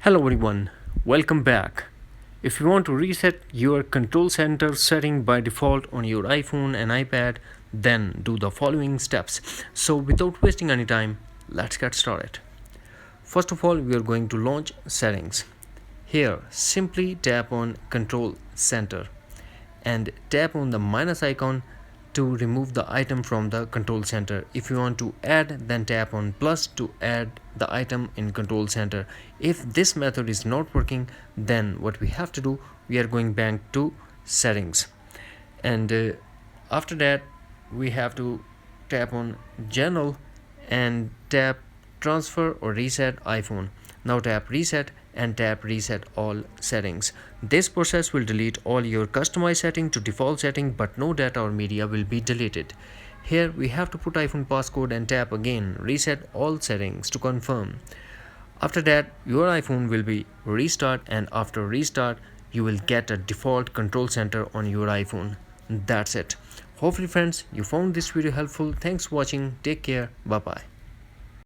Hello everyone, welcome back. If you want to reset your control center setting by default on your iPhone and iPad, then do the following steps. So without wasting any time, let's get started. First of all, we are going to launch settings. Here, simply tap on control center and tap on the minus icon to remove the item from the control center. If you want to add, then tap on plus to add the item in control center. If this method is not working, then what we have to do, we are going back to settings, and after that we have to tap on general and tap transfer or reset iPhone. Now tap reset and tap reset all settings. This process will delete all your customized setting to default setting, but no data or media will be deleted. Here we have to put iPhone passcode and tap again reset all settings to confirm. After that your iPhone will be restart, and after restart you will get a default control center on your iPhone. That's it. Hopefully friends, you found this video helpful. Thanks for watching. Take care. Bye bye.